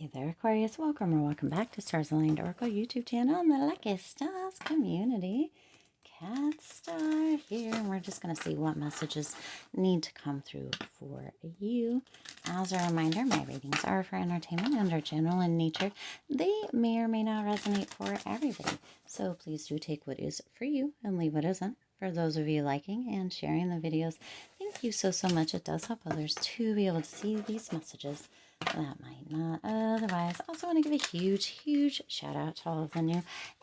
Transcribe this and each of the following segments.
Hey there, Aquarius. Welcome or welcome back to Stars Aligned Oracle YouTube channel and the Lucky Stars community. Cat Star here, and we're just going to see what messages need to come through for you. As a reminder, my readings are for entertainment and are general in nature. They may or may not resonate for everybody, so please do take what is for you and leave what isn't. For those of you liking and sharing the videos, thank you so much. It does help others to be able to see these messages that might not otherwise. Also want to give a huge shout out to all of the new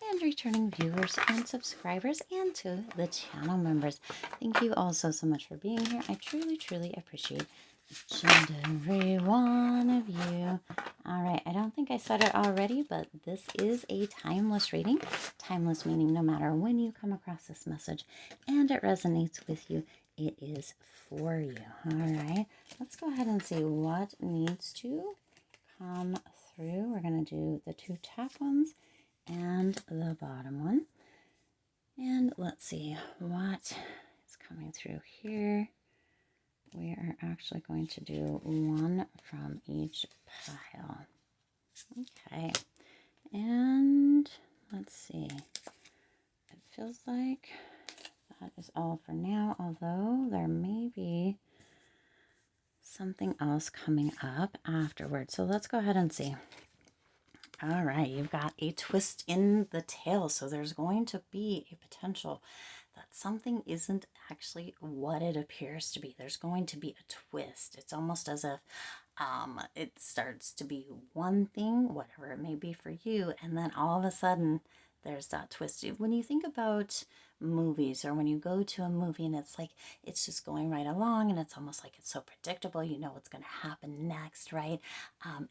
and returning viewers and subscribers, and to the channel members. Thank you all so much for being here. I truly appreciate each and every one of you. All right, I don't think I said it already, but this is a timeless reading. Timeless meaning no matter when you come across this message and it resonates with you, it is for you. All right, let's go ahead and see what needs to come through. We're going to do the two top ones and the bottom one. And let's see what is coming through here. We are actually going to do one from each pile. Okay. And let's see. It feels like that is all for now, although there may be something else coming up afterwards. So let's go ahead and see. All right, you've got a twist in the tail. So there's going to be a potential that something isn't actually what it appears to be. There's going to be a twist. It's almost as if it starts to be one thing, whatever it may be for you, and then all of a sudden there's that twist. When you think about movies, or when you go to a movie and it's like it's just going right along and it's almost like it's so predictable, you know what's going to happen next, right?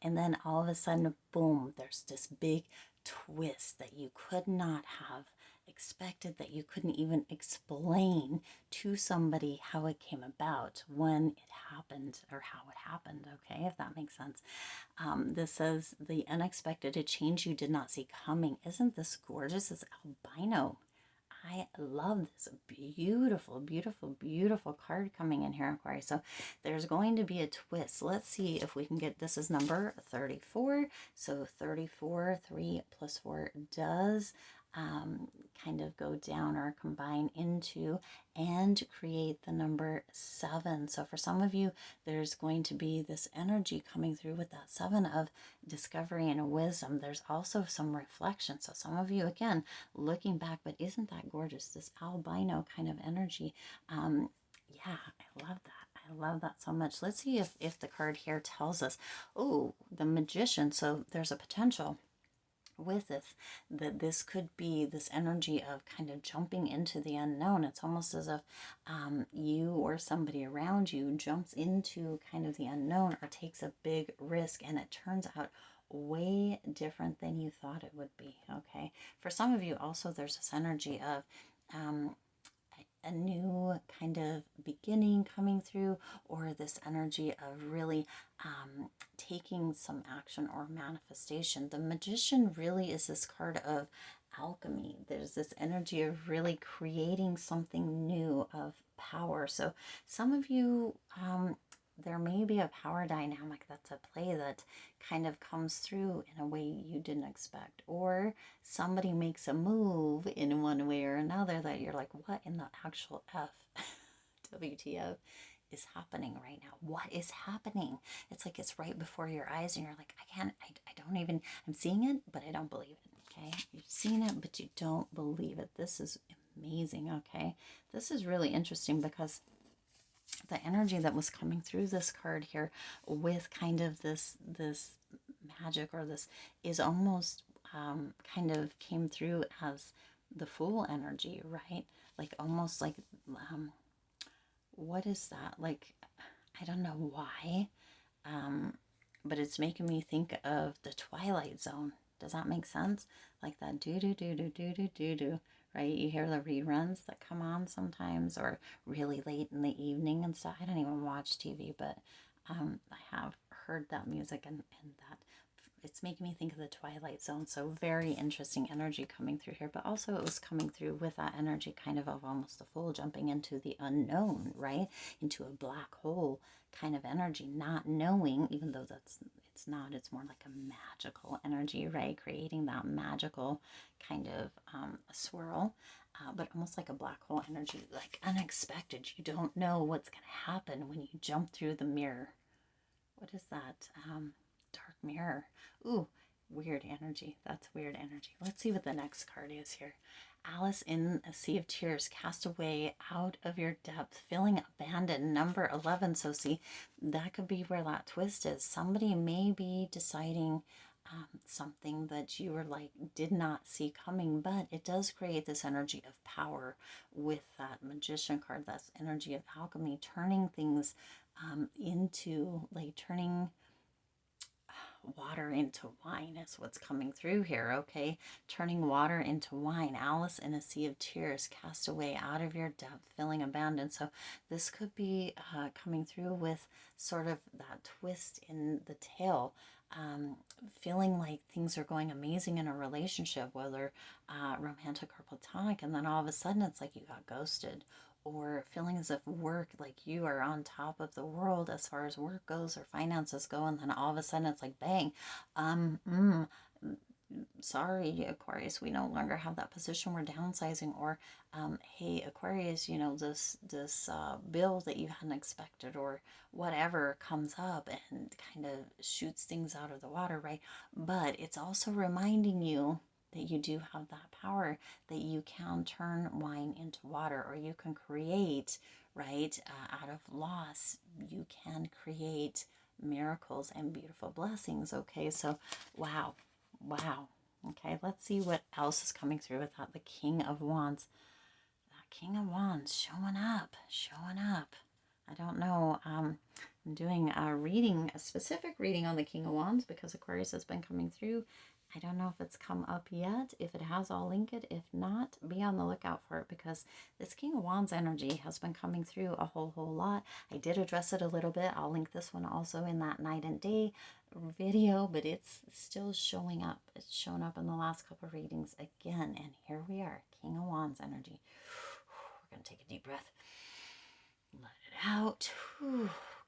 And then all of a sudden, boom, there's this big twist that you could not have expected, that you couldn't even explain to somebody how it came about, when it happened, or how it happened, okay, if that makes sense. This says the unexpected, a change you did not see coming. Isn't this gorgeous? This albino. I love this beautiful card coming in here, Aquarius. So there's going to be a twist. Let's see if we can get, this is number 34. So 34, 3 plus 4 does kind of go down or combine into and create the number 7. So for some of you, there's going to be this energy coming through with that 7 of discovery and wisdom. There's also some reflection. So some of you, again, looking back, but isn't that gorgeous? This albino kind of energy. Yeah, I love that. I love that so much. Let's see if the card here tells us, oh, the Magician. So there's a potential with this, that this could be this energy of kind of jumping into the unknown. It's almost as if you or somebody around you jumps into kind of the unknown or takes a big risk, and it turns out way different than you thought it would be. Okay, for some of you also, there's this energy of a new kind of beginning coming through, or this energy of really taking some action or manifestation. The Magician really is this card of alchemy. There's this energy of really creating something new, of power. So some of you, there may be a power dynamic that's at play that kind of comes through in a way you didn't expect, or somebody makes a move in one way or another that you're like, what in the actual F WTF is happening right now? What is happening? It's like it's right before your eyes and you're like, I don't even, I'm seeing it, but I don't believe it. Okay, you've seen it, but you don't believe it. This is amazing. Okay, this is really interesting because the energy that was coming through this card here with kind of this magic, or this, is almost kind of came through as the Fool energy, right? Like almost like what is that? Like, I don't know why, but it's making me think of the Twilight Zone. Does that make sense? Like that do do do do do do do do, right? You hear the reruns that come on sometimes, or really late in the evening and stuff. I don't even watch TV, but I have heard that music, and that it's making me think of the Twilight Zone. So very interesting energy coming through here, but also it was coming through with that energy kind of almost a Fool jumping into the unknown, right? Into a black hole kind of energy, not knowing, even though it's it's not. It's more like a magical energy, right? Creating that magical kind of swirl, but almost like a black hole energy, like unexpected. You don't know what's going to happen when you jump through the mirror. What is that? Dark mirror. Ooh, weird energy. That's weird energy. Let's see what the next card is here. Alice in a Sea of Tears, cast away out of your depth, feeling abandoned. Number 11. So see, that could be where that twist is. Somebody may be deciding something that you were like, did not see coming, but it does create this energy of power with that Magician card. That's energy of alchemy, turning things into, like, turning water into wine is what's coming through here, okay? Turning water into wine. Alice in a Sea of Tears, cast away out of your depth, feeling abandoned. So this could be coming through with sort of that twist in the tale. Feeling like things are going amazing in a relationship, whether romantic or platonic, and then all of a sudden it's like you got ghosted, or feeling as if work, like you are on top of the world as far as work goes or finances go, and then all of a sudden it's like, bang, sorry, Aquarius, we no longer have that position, we're downsizing. Or hey, Aquarius, you know, this bill that you hadn't expected, or whatever comes up and kind of shoots things out of the water, right? But it's also reminding you that you do have that power, that you can turn wine into water, or you can create, right, out of loss, you can create miracles and beautiful blessings. Okay, so wow. Wow. Okay, let's see what else is coming through with that. The King of Wands. That King of Wands showing up, showing up. I don't know. I'm doing a reading, a specific reading on the King of Wands because Aquarius has been coming through. I don't know if it's come up yet. If it has, I'll link it. If not, be on the lookout for it, because this King of Wands energy has been coming through a whole lot. I did address it a little bit. I'll link this one also in that night and day video, but it's still showing up. It's shown up in the last couple of readings again. And here we are, King of Wands energy. We're going to take a deep breath. Let it out.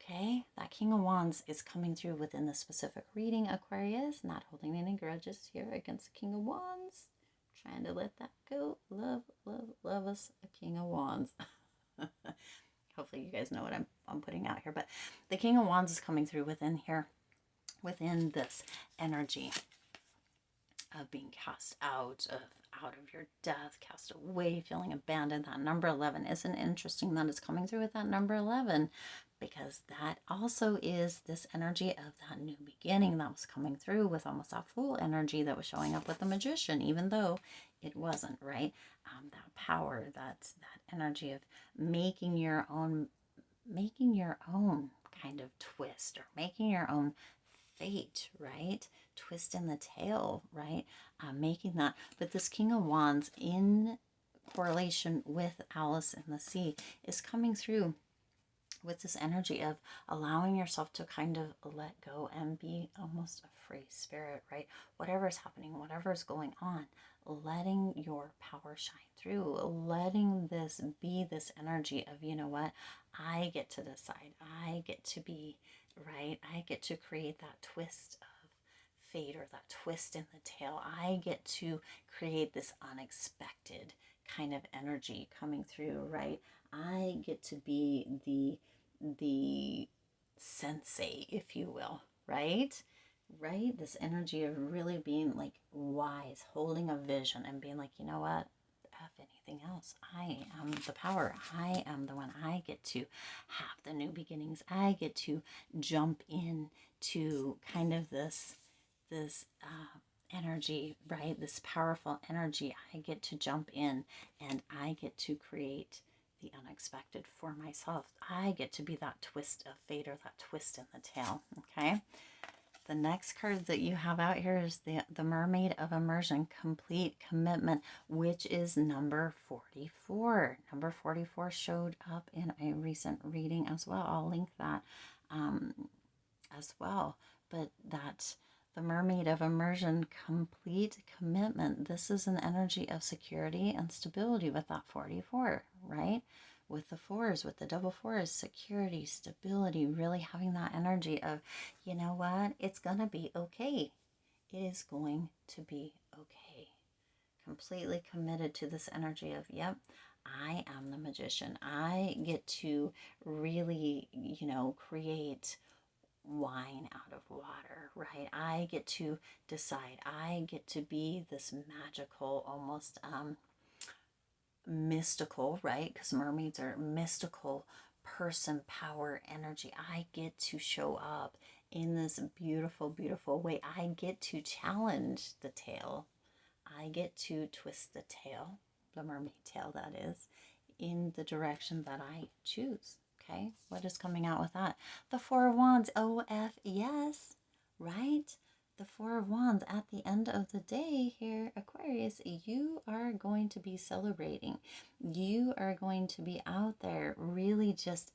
Okay, that King of Wands is coming through within the specific reading, Aquarius. Not holding any grudges here against the King of Wands. Trying to let that go. Love, love, love us a King of Wands. Hopefully you guys know what I'm putting out here. But the King of Wands is coming through within here, within this energy of being cast out of your death, cast away, feeling abandoned. That number 11 isn't interesting that it's coming through with that number 11, because that also is this energy of that new beginning that was coming through with almost that full energy that was showing up with the Magician, even though it wasn't, right? That power, that energy of making your own kind of twist, or making your own fate, right? Twist in the tail, right? Making that. But this King of Wands, in correlation with Alice in the Sea, is coming through with this energy of allowing yourself to kind of let go and be almost a free spirit, right? Whatever's happening, whatever's going on, letting your power shine through, letting this be this energy of, you know what, I get to decide, I get to be, right? I get to create that twist of fate, or that twist in the tail. I get to create this unexpected kind of energy coming through, right? I get to be the sensei, if you will, right? Right? This energy of really being like wise, holding a vision and being like, you know what? F anything else. I am the power. I am the one. I get to have the new beginnings. I get to jump in to kind of this energy, right? This powerful energy. I get to jump in and I get to create the unexpected for myself. I get to be that twist of fate, or that twist in the tail. Okay. The next card that you have out here is the Mermaid of Immersion, Complete Commitment, which is number 44. Number 44 showed up in a recent reading as well. I'll link that as well. But that the Mermaid of Immersion, Complete Commitment, this is an energy of security and stability with that 44, right? with the fours, with the double fours, security, stability, really having that energy of, you know what, it's going to be okay. It is going to be okay. Completely committed to this energy of, yep, I am the magician. I get to really, create wine out of water, right? I get to decide. I get to be this magical, almost mystical, right? Because mermaids are mystical person, power, energy. I get to show up in this beautiful, beautiful way. I get to challenge the tail. I get to twist the tail, the mermaid tail, that is, in the direction that I choose. Okay, what is coming out with that? The Four of Wands, OF, yes, right? The Four of Wands, at the end of the day here, Aquarius, you are going to be celebrating. You are going to be out there really just,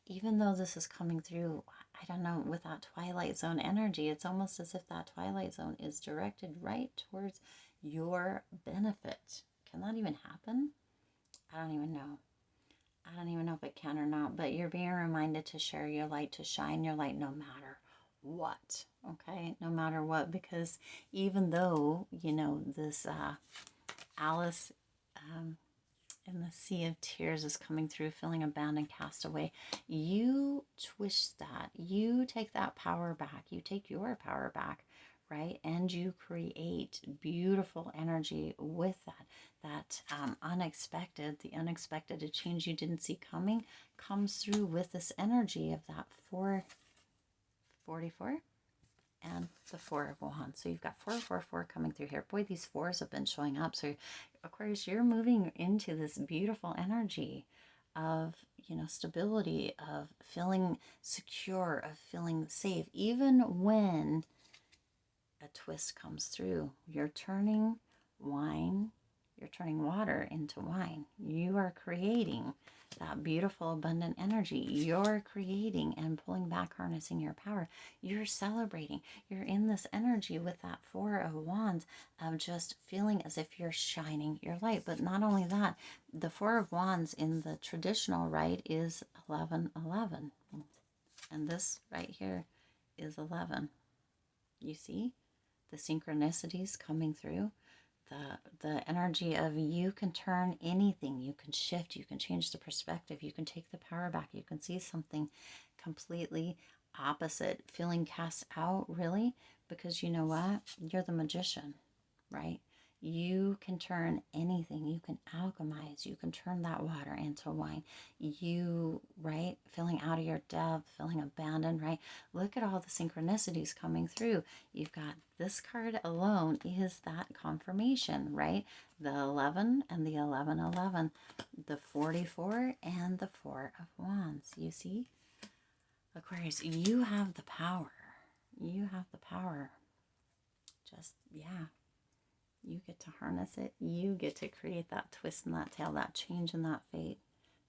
even though this is coming through, I don't know, with that Twilight Zone energy, it's almost as if that Twilight Zone is directed right towards your benefit. Can that even happen? I don't even know. I don't even know if it can or not, but you're being reminded to share your light, to shine your light no matter what, okay? No matter what, because even though, this Alice in the Sea of Tears is coming through, feeling abandoned, cast away, you twist that. You take that power back. You take your power back, right? And you create beautiful energy with that. That unexpected, the unexpected, a change you didn't see coming, comes through with this energy of that 444 and the Four of Wands. So you've got 444 coming through here. Boy, these fours have been showing up. So Aquarius, you're moving into this beautiful energy of, stability, of feeling secure, of feeling safe, even when a twist comes through. You're turning water into wine. You are creating that beautiful, abundant energy. You're creating and pulling back, harnessing your power. You're celebrating. You're in this energy with that Four of Wands of just feeling as if you're shining your light. But not only that, the Four of Wands in the traditional, right, is 1111. And this right here is 11. You see the synchronicities coming through? The energy of you can turn anything, you can shift, you can change the perspective, you can take the power back, you can see something completely opposite, feeling cast out, really, because you know what? You're the magician, right? You can turn anything, you can alchemize, you can turn that water into wine. You, right, feeling out of your depth, feeling abandoned, right? Look at all the synchronicities coming through. You've got this card alone is that confirmation, right? The 11 and the 1111, the 44 and the Four of Wands. You see? Aquarius, you have the power. You have the power. Just, yeah. You get to harness it. You get to create that twist in that tail, that change in that fate.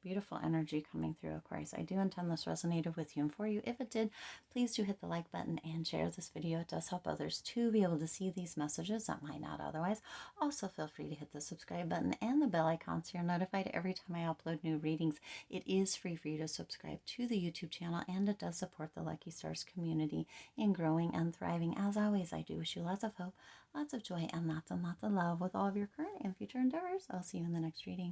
Beautiful energy coming through, Aquarius. I do intend this resonated with you and for you. If it did, please do hit the like button and share this video. It does help others to be able to see these messages that might not otherwise. Also, feel free to hit the subscribe button and the bell icon so you're notified every time I upload new readings. It is free for you to subscribe to the YouTube channel, and it does support the Lucky Stars community in growing and thriving. As always, I do wish you lots of hope, lots of joy, and lots of love with all of your current and future endeavors. I'll see you in the next reading.